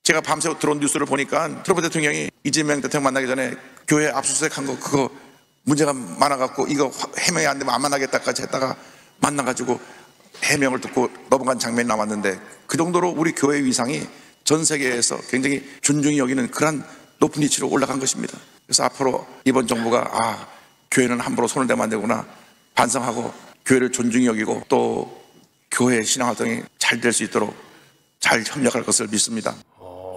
제가 밤새 들어온 뉴스를 보니까 트럼프 대통령이 이재명 대통령 만나기 전에 교회 압수수색한 거 그거 문제가 많아갖고 이거 해명이 안 되면 안 만나겠다까지 했다가 만나가지고 해명을 듣고 넘어간 장면이 나왔는데 그 정도로 우리 교회 위상이 전 세계에서 굉장히 존중이 여기는 그런 높은 위치로 올라간 것입니다. 그래서 앞으로 이번 정부가 교회는 함부로 손을 대면 안 되구나 반성하고 교회를 존중히 여기고 또 교회 신앙활동이 잘 될 수 있도록 잘 협력할 것을 믿습니다.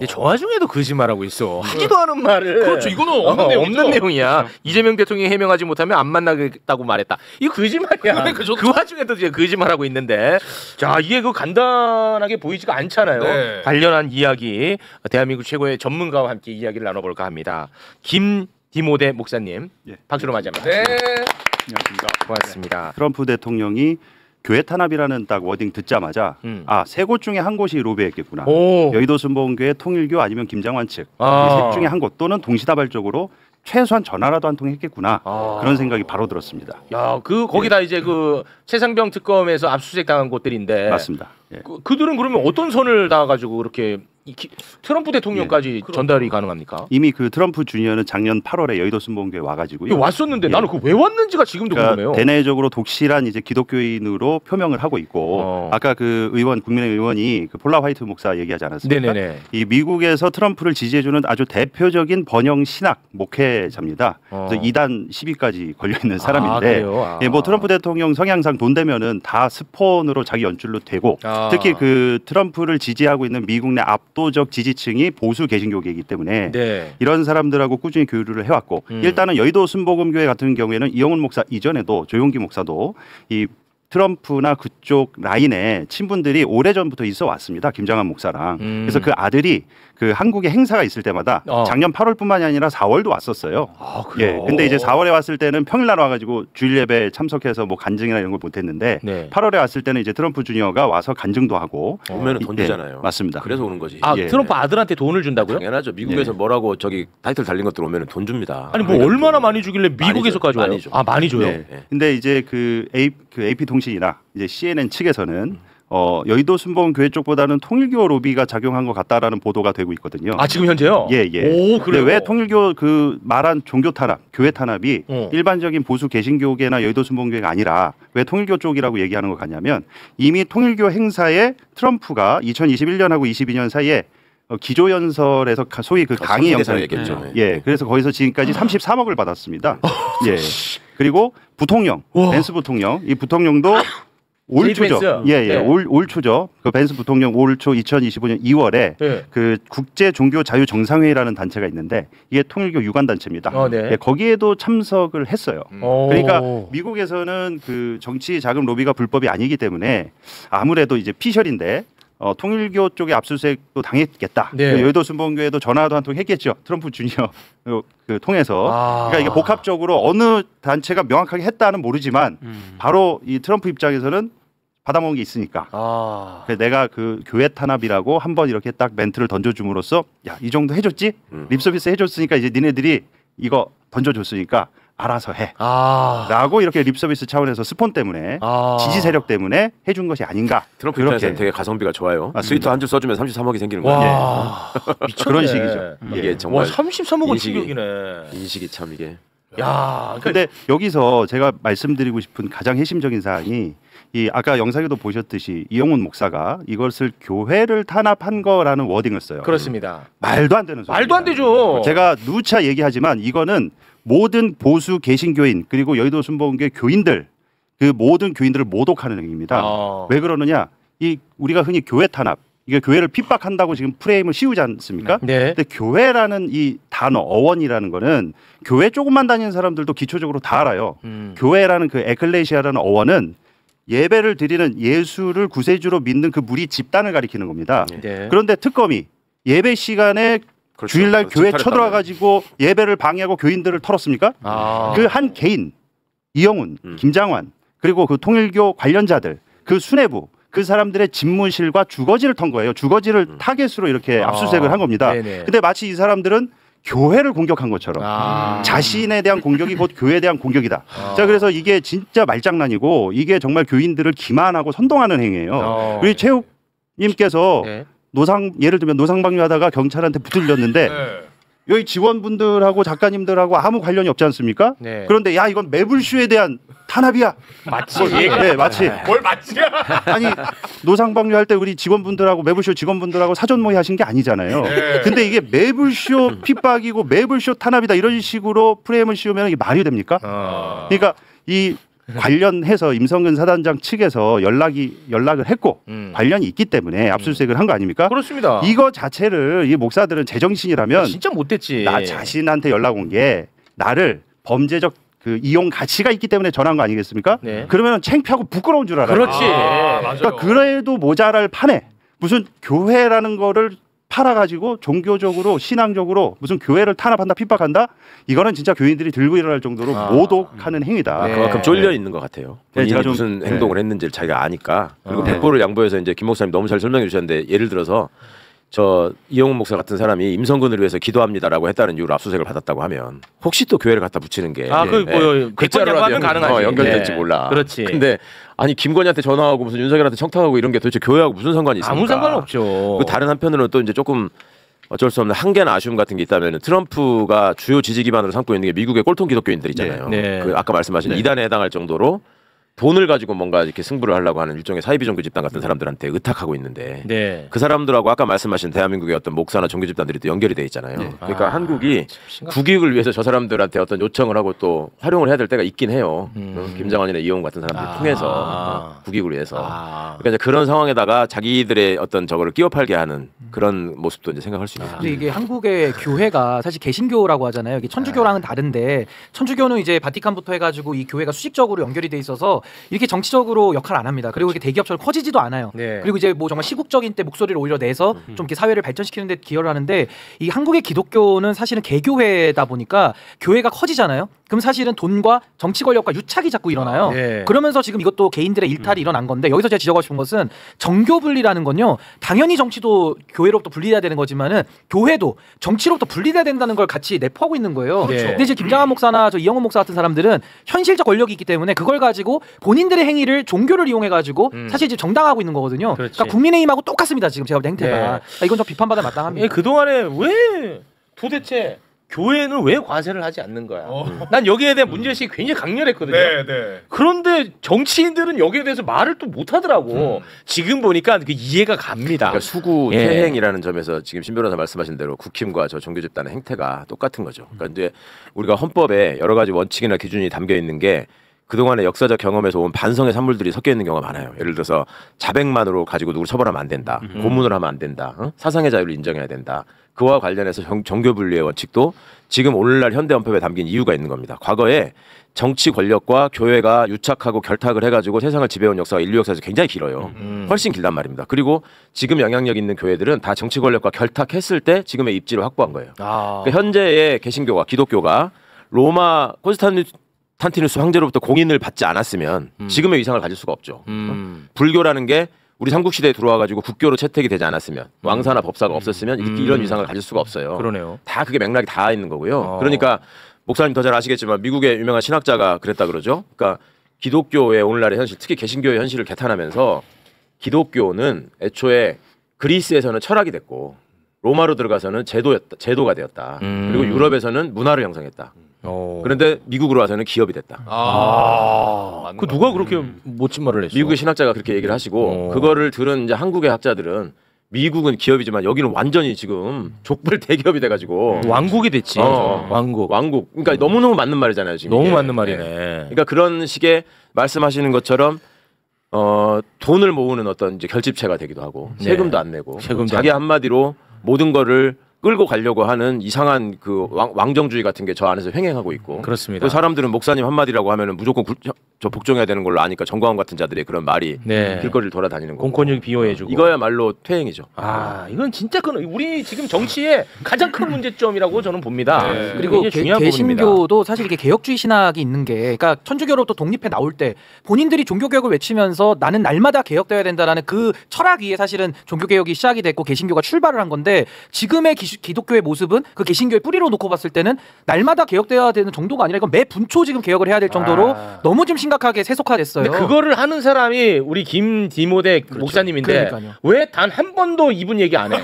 저 와중에도 거짓말하고 있어. 하지도 않은 말을. 그렇죠. 이거는 없는 내용이야. 이재명 대통령이 해명하지 못하면 안 만나겠다고 말했다. 이거 거짓말이야. 그러니까 그 와중에도 이제 거짓말하고 있는데, 자 이게 그 간단하게 보이지가 않잖아요. 네. 관련한 이야기 대한민국 최고의 전문가와 함께 이야기를 나눠볼까 합니다. 김디모데 목사님, 예. 박수로 맞이합니다. 네. 안녕하십니까. 고맙습니다. 트럼프 대통령이 교회 탄압이라는 딱 워딩 듣자마자 세 곳 중에 한 곳이 로비했겠구나. 여의도 순복음교회, 통일교 아니면 김장환 측 이 셋 중에 한 곳 또는 동시다발적으로 최소한 전화라도 한 통 했겠구나. 그런 생각이 바로 들었습니다. 야, 거기다 이제 그 최상병 특검에서 압수수색 당한 곳들인데. 맞습니다. 예. 그들은 그러면 어떤 선을 닿아가지고 그렇게 트럼프 대통령까지 전달이 가능합니까? 이미 그 트럼프 주니어는 작년 8월에 여의도 순복음교회 와가지고요. 왔었는데 나는 그 왜 왔는지가 지금도 궁금해요. 대내적으로 독실한 이제 기독교인으로 표명을 하고 있고 아까 그 국민의 의원이 그 폴라 화이트 목사 얘기하지 않았습니까? 네네네. 이 미국에서 트럼프를 지지해주는 아주 대표적인 번영 신학 목회자입니다. 그래서 2단 10위까지 걸려 있는 사람인데, 뭐 트럼프 대통령 성향상 돈 되면은 다 스폰으로 자기 연줄로 되고, 특히 그 트럼프를 지지하고 있는 미국 내 압도적 지지층이 보수 개신교계이기 때문에 이런 사람들하고 꾸준히 교류를 해왔고, 일단은 여의도 순복음교회 같은 경우에는 이영훈 목사 이전에도 조용기 목사도 이 트럼프나 그쪽 라인에 친분들이 오래전부터 있어 왔습니다. 김장환 목사랑. 그래서 그 아들이 그 한국에 행사가 있을 때마다 작년 8월뿐만이 아니라 4월도 왔었어요. 예. 근데 이제 4월에 왔을 때는 평일날 와가지고 주일 예배에 참석해서 뭐 간증이나 이런 걸 못했는데 8월에 왔을 때는 이제 트럼프 주니어가 와서 간증도 하고. 오면은 돈 주잖아요. 맞습니다. 그래서 오는 거지. 트럼프 아들한테 돈을 준다고요? 당연하죠. 미국에서 뭐라고 저기 타이틀 달린 것들 오면은 돈 줍니다. 아니 뭐 얼마나 많이 주길래 미국에서까지 와요? 많이 줘요. 네. 근데 이제 그 AP 통신이나 이제 CNN 측에서는 여의도 순복음교회 쪽보다는 통일교 로비가 작용한 것 같다라는 보도가 되고 있거든요. 지금 현재요? 예. 오, 그래요? 왜 통일교 그 말한 종교 탄압, 교회 탄압이 일반적인 보수 개신교계나 여의도 순복음교회가 아니라 왜 통일교 쪽이라고 얘기하는 것 같냐면, 이미 통일교 행사에 트럼프가 2021년하고 22년 사이에 기조연설에서 소위 그 강의 영상을 얘기했죠. 예, 그래서 거기서 지금까지 33억을 받았습니다. 예. 그리고 부통령, 벤스 부통령, 이 부통령도 올 초죠. 올 초죠. 그 벤스 부통령 올 초 2025년 2월에 그 국제 종교 자유 정상회의라는 단체가 있는데 이게 통일교 유관 단체입니다. 예, 거기에도 참석을 했어요. 그러니까 미국에서는 그 정치 자금 로비가 불법이 아니기 때문에 아무래도 이제 피셜인데 통일교 쪽에 압수수색도 당했겠다. 여의도 순복음교회도 전화도 한 통 했겠죠. 트럼프 주니어 그 통해서. 그러니까 이게 복합적으로 어느 단체가 명확하게 했다는 모르지만 바로 이 트럼프 입장에서는 받아먹은 게 있으니까. 그래서 내가 그 교회 탄압이라고 한번 이렇게 딱 멘트를 던져줌으로써 야, 이 정도 해줬지? 립서비스 해줬으니까 이제 니네들이 이거 던져줬으니까 알아서 해. 라고 이렇게 립서비스 차원에서 스폰 때문에 지지 세력 때문에 해준 것이 아닌가. 트럼프 입장에서는 되게 가성비가 좋아요. 트위터 한 줄 써주면 33억이 생기는 거예요. 그런 식이죠. 이게 정말 33억은 충격이네. 인식이 참 이게. 야, 근데 여기서 제가 말씀드리고 싶은 가장 핵심적인 사항이 이 아까 영상에도 보셨듯이 이영훈 목사가 이것을 교회를 탄압한 거라는 워딩을 써요. 그렇습니다. 말도 안 되는 소리. 말도 안 되죠. 제가 누차 얘기하지만 이거는 모든 보수 개신교인 그리고 여의도 순복음교회 교인들 그 모든 교인들을 모독하는 행위입니다. 왜 그러느냐? 이 우리가 흔히 교회 탄압 이게 교회를 핍박한다고 지금 프레임을 씌우지 않습니까? 근데 교회라는 이 단어 어원이라는 거는 교회 조금만 다니는 사람들도 기초적으로 다 알아요. 교회라는 그 에클레시아라는 어원은 예배를 드리는 예수를 구세주로 믿는 그 무리 집단을 가리키는 겁니다. 그런데 특검이 예배 시간에 주일날 교회 쳐들어와가지고 예배를 방해하고 교인들을 털었습니까? 그 한 개인 이영훈, 김장환 그리고 그 통일교 관련자들 그 수뇌부 그 사람들의 집무실과 주거지를 턴 거예요. 주거지를 타겟으로 이렇게 압수수색을 한 겁니다. 근데 마치 이 사람들은 교회를 공격한 것처럼 자신에 대한 공격이 곧 교회에 대한 공격이다. 자, 그래서 이게 진짜 말장난이고 이게 정말 교인들을 기만하고 선동하는 행위예요. 우리 최욱님께서 예를 들면 노상방뇨하다가 경찰한테 붙들렸는데 여기 직원분들하고 작가님들하고 아무 관련이 없지 않습니까? 네. 그런데 야 이건 매불쇼에 대한 탄압이야. 맞지? 네, 맞지. 뭘 맞지야? 아니 노상방뇨 할 때 우리 직원분들하고 매불쇼 직원분들하고 사전 모의 하신 게 아니잖아요. 근데 이게 매불쇼 핍박이고 매불쇼 탄압이다 이런 식으로 프레임을 씌우면 이게 말이 됩니까? 그러니까 이 관련해서 임성근 사단장 측에서 연락을 했고 관련이 있기 때문에 압수수색을 한 거 아닙니까? 그렇습니다. 이거 자체를 이 목사들은 제정신이라면 진짜 못됐지. 나 자신한테 연락 온 게 나를 범죄적 그 이용 가치가 있기 때문에 전한 거 아니겠습니까? 네. 그러면 창피하고 부끄러운 줄 알아요. 그렇지. 그러니까 그래도 모자랄 판에 무슨 교회라는 거를 팔아가지고 종교적으로 신앙적으로 무슨 교회를 탄압한다 핍박한다 이거는 진짜 교인들이 들고 일어날 정도로 모독하는 행위다. 네. 그만큼 쫄려 있는 것 같아요. 네, 본인이 제가 좀- 무슨 행동을 했는지를 자기가 아니까. 그리고 네. 백보를 양보해서 이제 김 목사님 너무 잘 설명해 주셨는데 예를 들어서 저 이영훈 목사 같은 사람이 임성근을 위해서 기도합니다라고 했다는 이유로 압수수색을 받았다고 하면 혹시 또 교회를 갖다 붙이는 게 백번이라고 하면 가능하지. 연결될지 네. 몰라. 그렇지. 근데 아니 김건희한테 전화하고 무슨 윤석열한테 청탁하고 이런 게 도대체 교회하고 무슨 상관이 있습니까? 아무 상관 없죠. 그 다른 한편으로는 또 이제 조금 어쩔 수 없는 한계나 아쉬움 같은 게 있다면 트럼프가 주요 지지 기반으로 삼고 있는 게 미국의 꼴통 기독교인들 있잖아요. 네. 그 아까 말씀하신 이단에 해당할 정도로 돈을 가지고 뭔가 이렇게 승부를 하려고 하는 일종의 사이비 종교 집단 같은 사람들한테 의탁하고 있는데 네. 그 사람들하고 아까 말씀하신 대한민국의 어떤 목사나 종교 집단들이 또 연결이 돼 있잖아요. 그러니까 한국이 국익을 위해서 저 사람들한테 어떤 요청을 하고 또 활용을 해야 될 때가 있긴 해요. 김장원이나 이용훈 같은 사람들을 통해서 국익을 위해서. 그러니까 이제 그런 상황에다가 자기들의 어떤 저거를 끼워 팔게 하는 그런 모습도 이제 생각할 수 있습니다. 근데 이게 한국의 교회가 사실 개신교라고 하잖아요. 이게 천주교랑은 다른데 천주교는 이제 바티칸부터 해가지고 이 교회가 수직적으로 연결이 돼 있어서 이렇게 정치적으로 역할 안 합니다. 그리고 이렇게 대기업처럼 커지지도 않아요. 네. 그리고 이제 뭐 정말 시국적인 때 목소리를 오히려 내서 좀 이렇게 사회를 발전시키는 데 기여를 하는데 이 한국의 기독교는 사실은 개교회다 보니까 교회가 커지잖아요. 그럼 사실은 돈과 정치 권력과 유착이 자꾸 일어나요. 네. 그러면서 지금 이것도 개인들의 일탈이 일어난 건데 여기서 제가 지적하고 싶은 것은 정교 분리라는 건요. 당연히 정치도 교회로부터 분리돼야 되는 거지만은 교회도 정치로부터 분리돼야 된다는 걸 같이 내포하고 있는 거예요. 그렇죠. 근데 이제 김장한 목사나 저 이영훈 목사 같은 사람들은 현실적 권력이 있기 때문에 그걸 가지고 본인들의 행위를 종교를 이용해 가지고 사실 이제 정당하고 있는 거거든요. 그렇지. 그러니까 국민의힘하고 똑같습니다. 지금 제가 볼 때 행태가. 네. 그러니까 이건 좀 비판받아 마땅합니다. 그 동안에 왜 도대체 교회는 왜 과세를 하지 않는 거야? 난 여기에 대한 문제의식이 굉장히 강렬했거든요. 그런데 정치인들은 여기에 대해서 말을 또 못하더라고. 지금 보니까 그 이해가 갑니다. 그러니까 수구 예. 퇴행이라는 점에서 지금 신 변호사 말씀하신 대로 국힘과 저 종교 집단의 행태가 똑같은 거죠. 그러니까 이제 우리가 헌법에 여러 가지 원칙이나 기준이 담겨 있는 게 그동안의 역사적 경험에서 온 반성의 산물들이 섞여 있는 경우가 많아요. 예를 들어서 자백만으로 가지고 누구를 처벌하면 안 된다. 고문을 하면 안 된다. 사상의 자유를 인정해야 된다. 그와 관련해서 정교 분리의 원칙도 지금 오늘날 현대 헌법에 담긴 이유가 있는 겁니다. 과거에 정치 권력과 교회가 유착하고 결탁을 해가지고 세상을 지배해온 역사가 인류 역사에서 굉장히 길어요. 훨씬 길단 말입니다. 그리고 지금 영향력 있는 교회들은 다 정치 권력과 결탁했을 때 지금의 입지를 확보한 거예요. 그러니까 현재의 개신교가 기독교가 로마 콘스탄티누스 황제로부터 공인을 받지 않았으면 지금의 위상을 가질 수가 없죠. 불교라는 게 우리 삼국시대에 들어와가지고 국교로 채택이 되지 않았으면 왕사나 법사가 없었으면 이런 위상을 가질 수가 없어요. 그러네요. 다 그게 맥락이 다 있는 거고요. 그러니까 목사님 더 잘 아시겠지만 미국의 유명한 신학자가 그랬다 그러죠. 그러니까 기독교의 오늘날의 현실, 특히 개신교의 현실을 개탄하면서 기독교는 애초에 그리스에서는 철학이 됐고 로마로 들어가서는 제도가 되었다. 그리고 유럽에서는 문화를 형성했다. 그런데 미국으로 와서는 기업이 됐다. 그 누가 그렇게 멋진 말을 했어? 미국의 신학자가 그렇게 얘기를 하시고 그거를 들은 이제 한국의 학자들은 미국은 기업이지만 여기는 완전히 지금 족벌 대기업이 돼가지고 왕국이 됐지. 왕국. 그러니까 너무너무 맞는 말이잖아요. 지금 너무 이게. 맞는 말이네. 그러니까 그런 식의 말씀하시는 것처럼 돈을 모으는 어떤 이제 결집체가 되기도 하고 세금도 안 내고 자기 한마디로 모든 거를 끌고 가려고 하는 이상한 그 왕정주의 같은 게 저 안에서 횡행하고 있고. 그렇습니다. 그 사람들은 목사님 한마디라고 하면은 무조건 저 복종해야 되는 걸로 아니까 정광훈 같은 자들의 그런 말이 길거리를 돌아다니는 거고. 공권력 비호해주고. 이거야말로 퇴행이죠. 이건 진짜 우리 지금 정치의 가장 큰 문제점이라고 저는 봅니다. 그리고 중요한 개신교도 사실 이게 개혁주의 신학이 있는 게, 그러니까 천주교로부터 독립해 나올 때 본인들이 종교개혁을 외치면서 나는 날마다 개혁되어야 된다라는 그 철학 위에 사실은 종교개혁이 시작이 됐고 개신교가 출발을 한 건데 지금의 기준 기독교의 모습은 그 개신교의 뿌리로 놓고 봤을 때는 날마다 개혁돼야 되는 정도가 아니라 이건 매 분초 지금 개혁을 해야 될 정도로 너무 좀 심각하게 세속화됐어요. 근데 그거를 하는 사람이 우리 김디모데 목사님인데 그러니까요. 왜 단 한 번도 이분 얘기 안 해?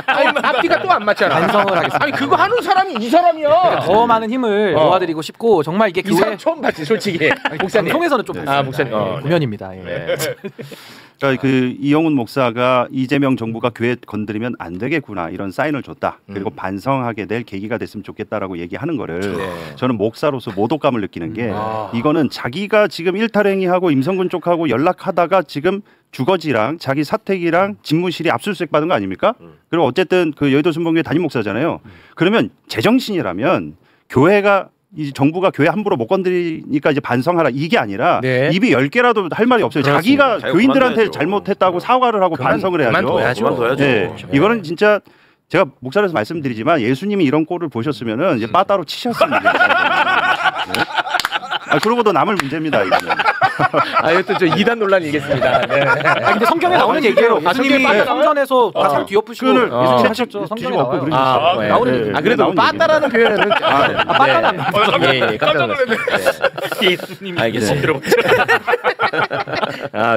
아니, 앞뒤가 또 안 맞잖아. 반성을 하겠습니다. 아니 그거 하는 사람이 이 사람이야. 더 많은 힘을 모아드리고 싶고 정말 이게 이 사람 교회 처음 봤지 솔직히. 목사님. 방송에서는 좀 봤습니다. 목사님. 공연입니다. 예. 네. 그러니까 그 이영훈 목사가 이재명 정부가 교회 건드리면 안 되겠구나 이런 사인을 줬다. 그리고 반성하게 될 계기가 됐으면 좋겠다라고 얘기하는 거를 저는 목사로서 모독감을 느끼는 게 이거는 자기가 지금 일탈행위하고 임성근 쪽하고 연락하다가 지금 주거지랑 자기 사택이랑 집무실이 압수수색 받은 거 아닙니까? 그리고 어쨌든 그 여의도 순복음교회 담임 목사잖아요. 그러면 제정신이라면 교회가 이 정부가 교회 함부로 못 건드리니까 이제 반성하라 이게 아니라 네. 입이 10개라도 할 말이 없어요. 자기가 자기가 교인들한테 그만둬야죠. 잘못했다고 사과를 하고 반성을 해야죠. 그만둬야죠. 네. 이거는 진짜 제가 목사로서 말씀드리지만 예수님이 이런 꼴을 보셨으면은 이제 빠따로 치셨습니다. 네. 그러고도 남을 문제입니다. 이거는. 이것도 저 이단 논란이겠습니다. 네. 근데 성경에 나오는 얘기예요. 성경에 예수님이 나와요? 성전에서 가슴 뒤엎으시고 그거를 하셨죠. 성경에 나와요. 그러셨어요. 네. 나오는 얘기예요. 그래도 나오는 빠따라는 표현은 빠따는 예, 깜짝 놀랐어요. 예수님 알겠습니다.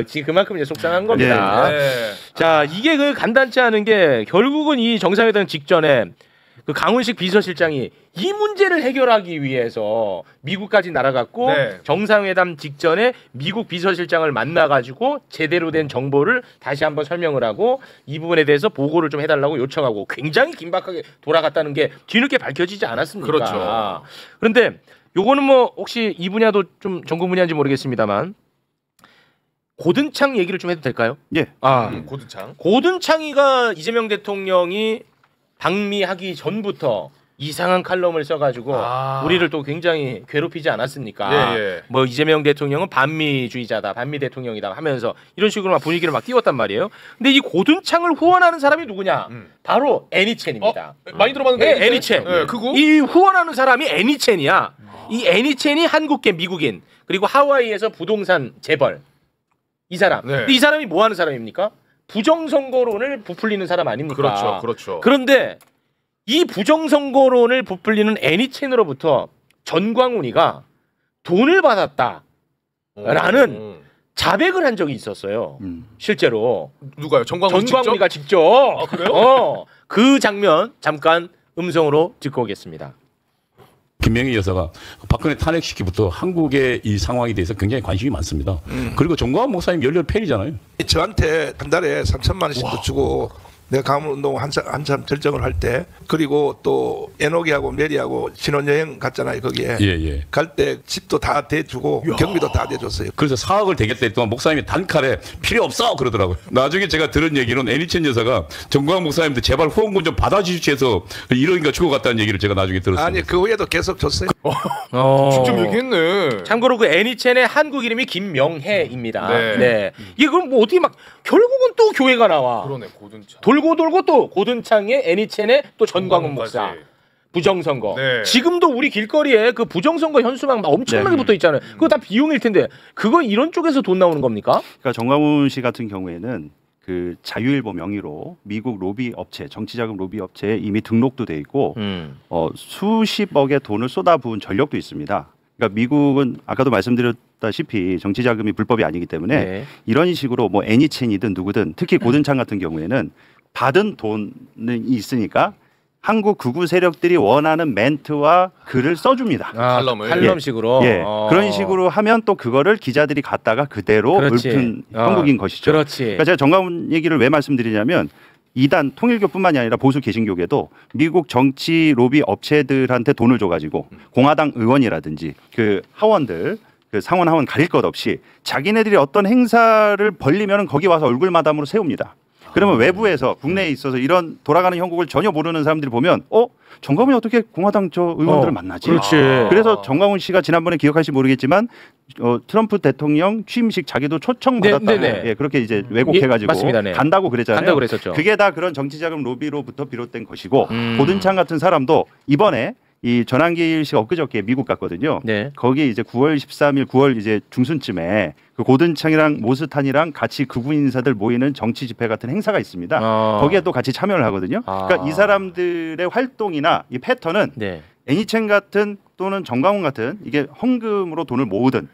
지금 그만큼 이제 속상한 겁니다. 자, 이게 그 간단치 않은 게 결국은 이 정상회담 직전에 그 강훈식 비서실장이 이 문제를 해결하기 위해서 미국까지 날아갔고 정상회담 직전에 미국 비서실장을 만나가지고 제대로 된 정보를 다시 한번 설명을 하고 이 부분에 대해서 보고를 좀 해달라고 요청하고 굉장히 긴박하게 돌아갔다는 게 뒤늦게 밝혀지지 않았습니까? 그렇죠. 그런데 요거는 뭐 혹시 이 분야도 좀 전공 분야인지 모르겠습니다만 고든창 얘기를 좀 해도 될까요? 예. 고든창. 고든창이가 이재명 대통령이 방미하기 전부터 이상한 칼럼을 써가지고 우리를 또 굉장히 괴롭히지 않았습니까? 뭐 이재명 대통령은 반미주의자다, 반미 대통령이다 하면서 이런 식으로 막 분위기를 막 띄웠단 말이에요. 근데 이 고든창을 후원하는 사람이 누구냐? 바로 애니첸입니다. 많이 들어봤는데. 애니첸. 그거? 이 후원하는 사람이 애니첸이야. 이 애니첸이 한국계 미국인 그리고 하와이에서 부동산 재벌 이 사람. 근데 이 사람이 뭐 하는 사람입니까? 부정선거론을 부풀리는 사람 아닙니까? 그렇죠. 그런데 이 부정선거론을 부풀리는 애니첸으로부터 전광훈이가 돈을 받았다라는 자백을 한 적이 있었어요. 실제로. 누가요? 전광훈이가 직접. 그래요? 그 장면 잠깐 음성으로 듣고 오겠습니다. 김명희 여사가 박근혜 탄핵 시기부터 한국의 이 상황에 대해서 굉장히 관심이 많습니다. 그리고 정광훈 목사님 열렬 팬이잖아요. 저한테 한 달에 3천만 원씩도 주고 내가 강원운동 한참 결정을 할 때 그리고 또 에녹이하고 메리하고 신혼여행 갔잖아요. 거기에 갈 때 집도 다 대주고 경비도 다 대줬어요. 그래서 4억을 대겠다 했더니 목사님이 단칼에 필요 없어 그러더라고요. 나중에 제가 들은 얘기는 애니첸 여사가 정광훈 목사님한테 제발 후원금 좀 받아주십시오 해서 1억인가 주고 갔다는 얘기를 제가 나중에 들었습니다. 아니 그 후에도 계속 줬어요. 직접 얘기했네. 참고로 그 애니첸의 한국 이름이 김명혜입니다. 네. 이게 그럼 뭐 어떻게 막 결국은 또 교회가 나와. 그러네 고든창. 돌고 또 고든창의 애니첸의 또 전광훈 목사. 부정선거. 지금도 우리 길거리에 그 부정선거 현수막 막 엄청나게 붙어 있잖아요. 그거 다 비용일 텐데 그거 이런 쪽에서 돈 나오는 겁니까? 그러니까 정광훈 씨 같은 경우에는 그 자유일보 명의로 미국 로비 업체, 정치자금 로비 업체에 이미 등록도 돼 있고 수십억의 돈을 쏟아부은 전력도 있습니다. 그러니까 미국은 아까도 말씀드렸다시피 정치자금이 불법이 아니기 때문에 이런 식으로 뭐 애니첸이든 누구든 특히 고든창 같은 경우에는 받은 돈이 있으니까 한국 극우 세력들이 원하는 멘트와 글을 써줍니다. 칼럼식으로. 그런 식으로 하면 또 그거를 기자들이 갖다가 그대로 읊은 형국인 것이죠. 그러니까 제가 정광훈 얘기를 왜 말씀드리냐면 이단 통일교뿐만이 아니라 보수 개신교계도 미국 정치 로비 업체들한테 돈을 줘가지고 공화당 의원이라든지 그 하원들 그 상원 하원 가릴 것 없이 자기네들이 어떤 행사를 벌리면 거기 와서 얼굴 마담으로 세웁니다. 그러면 외부에서 국내에 있어서 이런 돌아가는 형국을 전혀 모르는 사람들이 보면 정광훈이 어떻게 공화당 저 의원들을 만나지? 그래서 정광훈 씨가 지난번에 기억하실지 모르겠지만 트럼프 대통령 취임식 자기도 초청받았다고 그렇게 이제 왜곡해가지고 간다고 그랬잖아요. 간다고 그랬었죠. 그게 다 그런 정치자금 로비로부터 비롯된 것이고 고든창 같은 사람도 이번에 이 전환길 씨가 엊그저께 미국 갔거든요. 네. 거기에 이제 9월 13일, 9월 이제 중순쯤에 그 고든창이랑 모스탄이랑 같이 극우 인사들 모이는 정치 집회 같은 행사가 있습니다. 거기에 또 같이 참여를 하거든요. 그러니까 이 사람들의 활동이나 이 패턴은 네. 애니첸 같은 또는 정광훈 같은 이게 헌금으로 돈을 모으든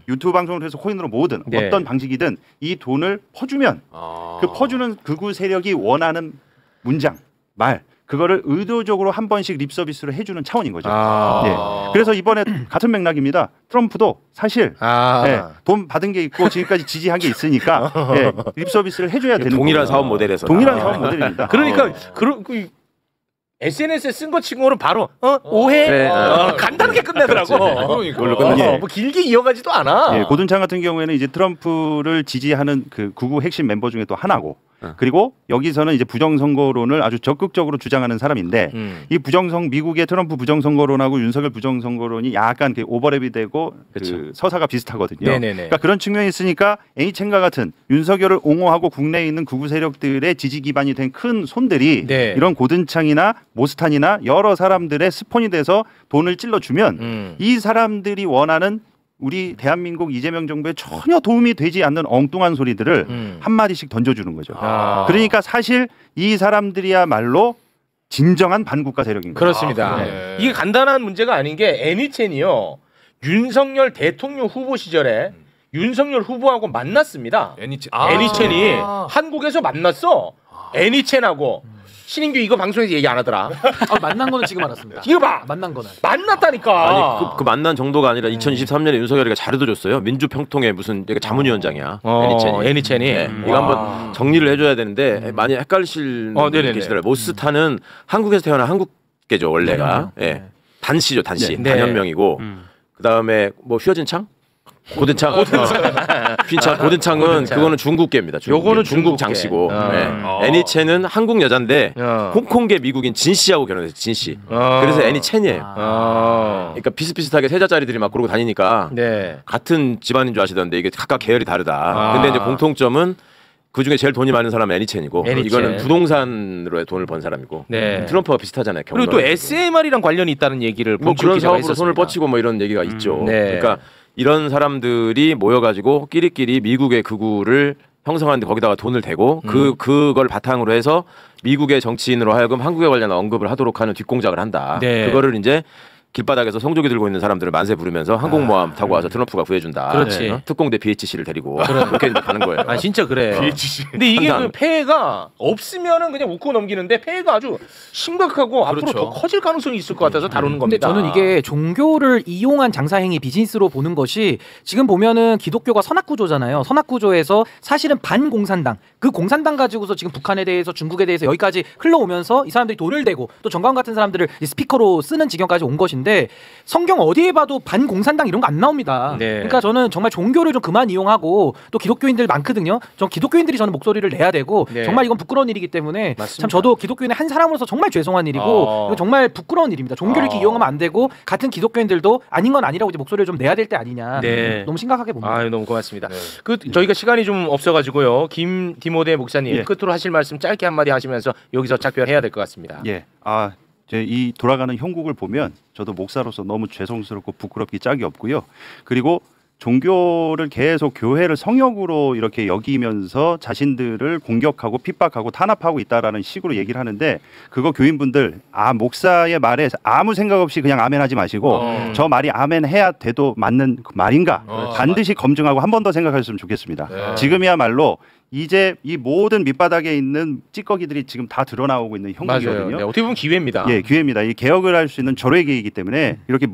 유튜브 방송을 해서 코인으로 모으든 네. 어떤 방식이든 이 돈을 퍼주면 그 퍼주는 극우 세력이 원하는 문장, 말 그거를 의도적으로 한 번씩 립 서비스를 해주는 차원인 거죠. 예. 그래서 이번에 같은 맥락입니다. 트럼프도 사실 예, 돈 받은 게 있고 지금까지 지지한 게 있으니까 예, 립 서비스를 해줘야 되는 동일한 거고요. 사업 모델에서 동일한 사업 모델입니다. 그러니까 그 SNS에 쓴 거 치고는 바로 오해 그래. 간단하게 끝내더라고. 그러니까. 뭐 길게 이어가지도 않아. 예, 고든창 같은 경우에는 이제 트럼프를 지지하는 그 극우 핵심 멤버 중에 또 하나고, 그리고 여기서는 이제 부정선거론을 아주 적극적으로 주장하는 사람인데 이 미국의 트럼프 부정선거론하고 윤석열 부정선거론이 약간 그 오버랩이 되고 그 서사가 비슷하거든요. 네네네. 그러니까 그런 측면이 있으니까 애니첸과 같은 윤석열을 옹호하고 국내에 있는 극우 세력들의 지지 기반이 된 큰 손들이 네. 이런 고든창이나 모스탄이나 여러 사람들의 스폰이 돼서 돈을 찔러주면 이 사람들이 원하는 우리 대한민국 이재명 정부에 전혀 도움이 되지 않는 엉뚱한 소리들을 한 마디씩 던져주는 거죠. 그러니까 사실 이 사람들이야말로 진정한 반국가 세력인 거죠. 그렇습니다. 그러네. 이게 간단한 문제가 아닌 게 애니첸이요. 윤석열 대통령 후보 시절에 윤석열 후보하고 만났습니다. 애니첸이 한국에서 만났어. 애니첸하고 신인규 이거 방송에서 얘기 안 하더라. 만난 거는 지금 알았습니다. 이거 봐. 만난 거는. 만났다니까. 아니 그 만난 정도가 아니라 2023년에 윤석열이가 자료도 줬어요. 민주평통의 무슨 자문위원장이야. 애니첸이. 네. 이거 한번 정리를 해줘야 되는데 많이 헷갈리실 분들 계시더라고요. 모스탄은 한국에서 태어난 한국계죠 원래가. 예. 단씨죠 단씨. 네. 단현명이고 그다음에 뭐 휘어진 창? 고든창. 고든창은 그거는 중국계입니다. 요거는 중국 중국계. 장씨고. 네. 애니첸은 한국 여잔데 홍콩계 미국인 진 씨하고 결혼했어요. 진 씨. 그래서 애니첸이에요. 그러니까 비슷비슷하게 세자짜리들이 막 그러고 다니니까 네. 같은 집안인 줄 아시던데 이게 각각 계열이 다르다. 근데 이제 공통점은 그 중에 제일 돈이 많은 사람은 애니첸이고 애니첸. 이거는 부동산으로 돈을 번 사람이고 네. 트럼프와 비슷하잖아요. 그리고 또 SMR이랑 관련이 있다는 얘기를 뭐 그런 기자가 사업으로 손을 했었습니다. 뻗치고 뭐 이런 얘기가 있죠. 네. 그러니까 이런 사람들이 모여가지고 끼리끼리 미국의 극우를 형성하는데 거기다가 돈을 대고 그걸 바탕으로 해서 미국의 정치인으로 하여금 한국에 관련한 언급을 하도록 하는 뒷공작을 한다. 네. 그거를 이제 길바닥에서 송조기 들고 있는 사람들을 만세 부르면서 항공모함 타고 와서 트럼프가 구해준다. 그렇지. 특공대 BHC를 데리고 그렇게 이제 가는 거예요. 아 진짜 그래. 근데 이게 항상. 그 폐해가 없으면은 그냥 웃고 넘기는데 폐해가 아주 심각하고 앞으로 더 커질 가능성이 있을 것 같아서 다루는 근데 겁니다. 저는 이게 종교를 이용한 장사행위 비즈니스로 보는 것이 지금 보면은 기독교가 선악구조잖아요. 선악구조에서 사실은 반공산당 그 공산당 가지고서 지금 북한에 대해서 중국에 대해서 여기까지 흘러오면서 이 사람들이 돈을 대고 또 정광훈 같은 사람들을 스피커로 쓰는 지경까지 온 것인데 성경 어디에 봐도 반공산당 이런 거 안 나옵니다. 네. 그러니까 저는 정말 종교를 좀 그만 이용하고 또 기독교인들 많거든요. 전 기독교인들이 저는 목소리를 내야 되고 네. 정말 이건 부끄러운 일이기 때문에 맞습니다. 참 저도 기독교인의 한 사람으로서 정말 죄송한 일이고 이건 정말 부끄러운 일입니다. 종교를 이렇게 이용하면 안 되고 같은 기독교인들도 아닌 건 아니라고 이제 목소리를 좀 내야 될 때 아니냐. 네. 너무 심각하게 봅니다. 아유 너무 고맙습니다. 그 저희가 시간이 좀 없어가지고요. 김 디모데 목사님 예. 끝으로 하실 말씀 짧게 한마디 하시면서 여기서 작별해야 될 것 같습니다. 예. 이 돌아가는 형국을 보면 저도 목사로서 너무 죄송스럽고 부끄럽기 짝이 없고요. 그리고 종교를 계속 교회를 성역으로 이렇게 여기면서 자신들을 공격하고 핍박하고 탄압하고 있다라는 식으로 얘기를 하는데 그거 교인분들 목사의 말에 아무 생각 없이 그냥 아멘하지 마시고 저 말이 아멘해야 돼도 맞는 말인가 반드시 검증하고 한 번 더 생각하셨으면 좋겠습니다. 지금이야말로 이제 이 모든 밑바닥에 있는 찌꺼기들이 지금 다 드러나오고 있는 형국이거든요. 맞아요. 네, 어떻게 보면 기회입니다. 예, 기회입니다. 이 개혁을 할 수 있는 절호의 기회이기 때문에 이렇게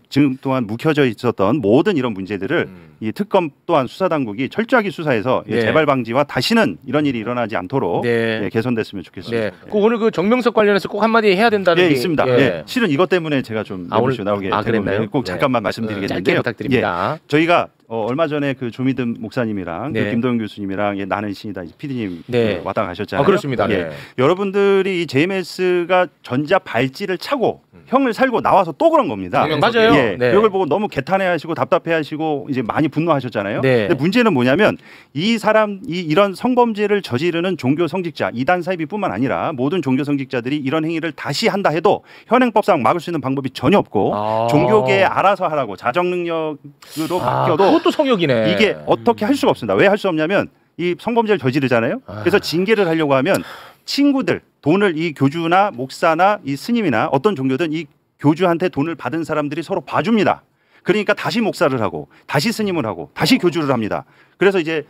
지금 동안 묵혀져 있었던 모든 이런 문제들을 이 특검 또한 수사당국이 철저하게 수사해서 네. 재발 방지와 다시는 이런 일이 일어나지 않도록 네. 개선됐으면 좋겠습니다. 네. 그 오늘 그 정명석 관련해서 꼭 한마디 해야 된다는 예, 게 있습니다. 예. 예. 실은 이것 때문에 제가 좀 오늘 나오게 된 그랬나요? 건데 꼭 네. 잠깐만 짧게 말씀드리겠는데요. 부탁드립니다. 예, 저희가 얼마 전에 그 조미듬 목사님이랑 네. 그 김도영 교수님이랑 나는 신이다 PD님 네. 왔다 가셨잖아요. 그렇습니다. 예. 네. 여러분들이 이 JMS가 전자 발찌를 차고 형을 살고 나와서 또 그런 겁니다. 맞아요. 예, 네. 이걸 보고 너무 개탄해하시고 답답해하시고 이제 많이 분노하셨잖아요. 네. 근데 문제는 뭐냐면 이런 성범죄를 저지르는 종교 성직자 이단 사이비뿐만 아니라 모든 종교 성직자들이 이런 행위를 다시 한다 해도 현행법상 막을 수 있는 방법이 전혀 없고 종교계에 알아서 하라고 자정 능력으로 바뀌어도 그것도 성역이네. 이게 어떻게 할 수가 없습니다. 왜 할 수 없냐면 이 성범죄를 저지르잖아요. 그래서 징계를 하려고 하면 친구들 돈을 이 교주나 목사나 이 스님이나 어떤 종교든 이 교주한테 돈을 받은 사람들이 서로 봐줍니다. 그러니까 다시 목사를 하고 다시 스님을 하고 다시 교주를 합니다. 그래서 이제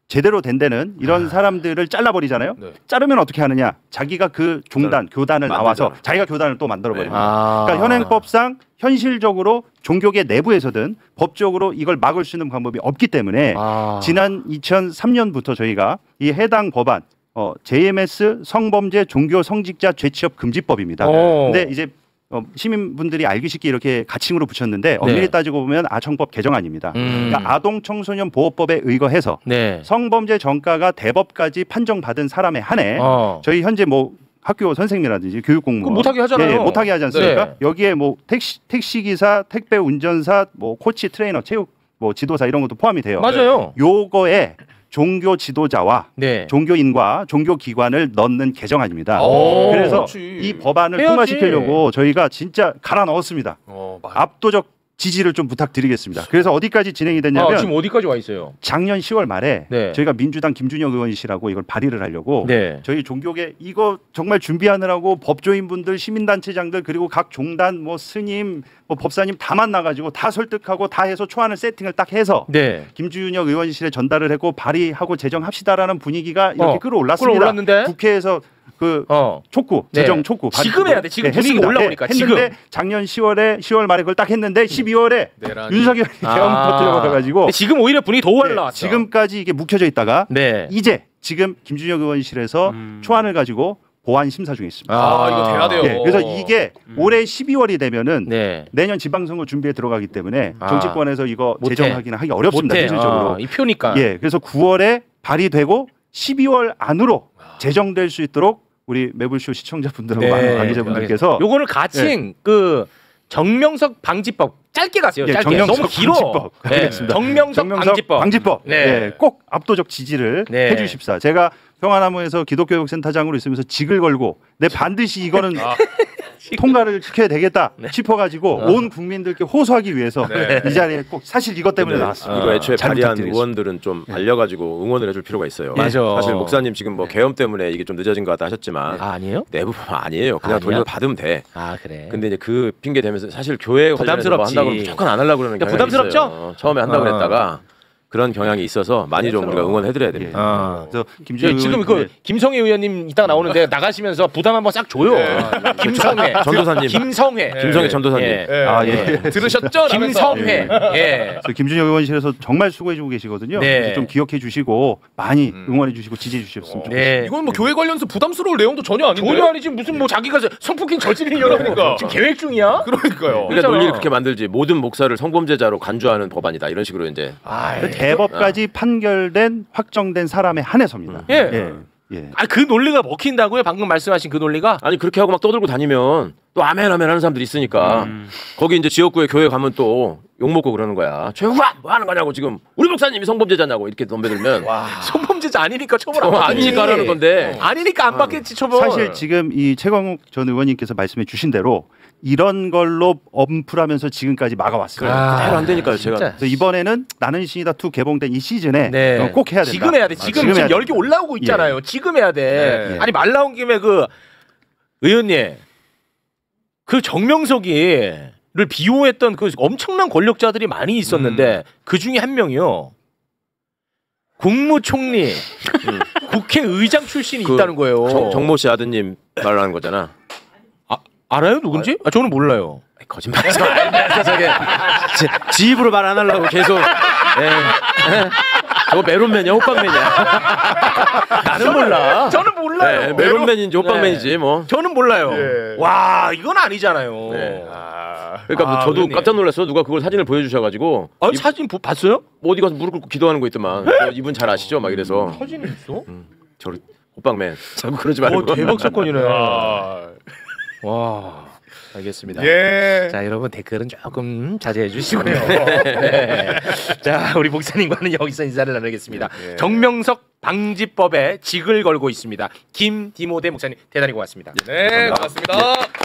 제대로 된 데는 이런 사람들을 잘라버리잖아요. 네. 자르면 어떻게 하느냐? 자기가 그 종단, 교단을 나와서 자기가 교단을 또 만들어버립니다. 그러니까 현행법상 현실적으로 종교계 내부에서든 법적으로 이걸 막을 수 있는 방법이 없기 때문에 지난 2003년부터 저희가 이 해당 법안 JMS 성범죄 종교 성직자 죄취업 금지법입니다. 근데 이제 시민분들이 알기 쉽게 이렇게 가칭으로 붙였는데 엄밀히 따지고 보면 아청법 개정안입니다. 그러니까 아동청소년 보호법에 의거해서 성범죄 전과가 대법까지 판정받은 사람에 한해 저희 현재 뭐 학교 선생님이라든지 교육공무원 못하게 하잖아요. 예, 못하게 하지 않습니까? 여기에 뭐 택시기사, 택배 운전사, 뭐 코치, 트레이너, 체육, 뭐 지도사 이런 것도 포함이 돼요. 맞아요. 요거에 종교 지도자와 종교인과 종교기관을 넣는 개정안입니다. 그래서 그렇지. 이 법안을 해야지. 통과시키려고 저희가 진짜 갈아 넣었습니다. 압도적 지지를 좀 부탁드리겠습니다. 그래서 어디까지 진행이 됐냐면 지금 어디까지 와 있어요? 작년 10월 말에 저희가 민주당 김준혁 의원이시라고 이걸 발의를 하려고 저희 종교계 이거 정말 준비하느라고 법조인분들, 시민단체장들 그리고 각 종단, 뭐 스님, 뭐 법사님 다 만나가지고 다 설득하고 다 해서 초안을 세팅을 딱 해서 김준혁 의원실에 전달을 했고 발의하고 제정합시다라는 분위기가 이렇게 끌어올랐습니다. 끌어올랐는데? 국회에서 그 촉구, 재정 촉구 지금 해야 돼. 지금 분위기 했습니다. 올라오니까 했는데 지금. 작년 10월 말에 그걸 딱 했는데 12월에 윤석열이 개헌 터뜨려 버려가지고 지금 오히려 분위기 더 올라왔어. 지금까지 이게 묵혀져 있다가 이제 지금 김준혁 의원실에서 초안을 가지고 보완 심사 중에 있습니다. 이거 돼야 돼요. 그래서 이게 올해 12월이 되면은 내년 지방선거 준비에 들어가기 때문에 정치권에서 이거 제정하기는 하기 어렵습니다. 현실적으로. 이 표니까. 그래서 9월에 발의되고 12월 안으로 제정될 수 있도록 우리 매불쇼 시청자분들하고 많은 관계자분들께서 요거를 가칭 그 정명석 방지법 짧게 가세요. 짧게. 정명석 너무 길어. 방지법. 알겠습니다. 정명석 방지법. 꼭 압도적 지지를 해주십사. 제가 평화나무에서 기독교육센터장으로 있으면서 직을 걸고 반드시 이거는 통과를 시켜야 되겠다 싶어가지고 온 국민들께 호소하기 위해서 이 자리에 꼭 사실 이것 때문에 나왔습니다. 이거 애초에 발의한 의원들은 좀 알려가지고 응원을 해줄 필요가 있어요. 맞아. 사실 목사님 지금 뭐 계엄 때문에 이게 좀 늦어진 것 같다 하셨지만 아니에요? 내부 아니에요. 그냥 돈을 받으면 돼. 그래. 근데 이제 그 핑계 대면서 사실 교회 부담스럽지. 한다고 무조건 안 하려고 그러는 경향이 부담스럽죠? 있어요. 처음에 한다고 그랬다가 그런 경향이 있어서 많이 좀 우리가 응원해드려야 됩니다. 그래서 김준혁 지금 그 김성회 의원님 이따가 나오는데 나가시면서 부담 한번 싹 줘요. 김성회 전도사님, 김성회 전도사님. 들으셨죠? 김성회. 그래서 김준혁 의원실에서 정말 수고해주고 계시거든요. 그래서 좀 기억해주시고 많이 응원해주시고 지지해주셨으면 좋겠습니다. 이건 뭐 교회 관련해서 부담스러울 내용도 전혀 아닌데. 전혀 아니지. 무슨 뭐 자기가 성폭행 저지르려고 지금 계획 중이야? 그러니까요. 그러니까 논리를 그렇게 만들지. 모든 목사를 성범죄자로 간주하는 법안이다. 이런 식으로 이제. 대법까지 판결된 확정된 사람에 한해서입니다. 그 논리가 먹힌다고요? 방금 말씀하신 그 논리가? 아니 그렇게 하고 막 떠들고 다니면 또 아멘 하는 사람들이 있으니까 거기 이제 지역구에 교회 가면 또 욕먹고 그러는 거야. 최후가 뭐 하는 거냐고 지금 우리 목사님이 성범죄자냐고 이렇게 덤벼들면 성범죄자 아니니까 처벌 안 받겠지. 아니니까 하는 건데 아니니까 안 받겠지 처벌. 사실 지금 이 최광욱 전 의원님께서 말씀해 주신 대로 이런 걸로 엄풀하면서 지금까지 막아왔어요. 그대로 안 되니까요. 제가 그래서 이번에는 나는 신이다 2 개봉된 이 시즌에 꼭 해야 된다. 지금 해야 돼. 지금 열기 올라오고 있잖아요. 지금 해야 돼. 아니 말 나온 김에 그 의원님 그 정명석이를 비호했던 그 엄청난 권력자들이 많이 있었는데 그 중에 한 명이요. 국무총리, 국회의장 출신이 있다는 거예요. 정모 씨 아드님 말하는 거잖아. 알아요? 누군지? 저는 몰라요. 거짓말하지 마. 저게 지 입으로 말 안 하려고 계속. 저거 메론맨이야, 호빵맨이야. 나는 몰라. 저는 몰라요. 메론맨인지 호빵맨이지 뭐. 저는 몰라요. 와, 이건 아니잖아요. 그러니까 저도 깜짝 놀랐어. 누가 그걸 사진을 보여주셔가지고. 사진 봤어요? 뭐 어디 가서 무릎 꿇고 기도하는 거 있더만. 이분 잘 아시죠? 막 이래서. 사진이 있어? 호빵맨. 자꾸 그러지 말고. 대박 사건이네. 와. 알겠습니다. 예. 자, 여러분 댓글은 조금 자제해 주시고요. 네. 자, 우리 목사님과는 여기서 인사를 나누겠습니다. 정명석 방지법에 직을 걸고 있습니다. 김디모데 목사님 대단히 고맙습니다. 네, 고맙습니다.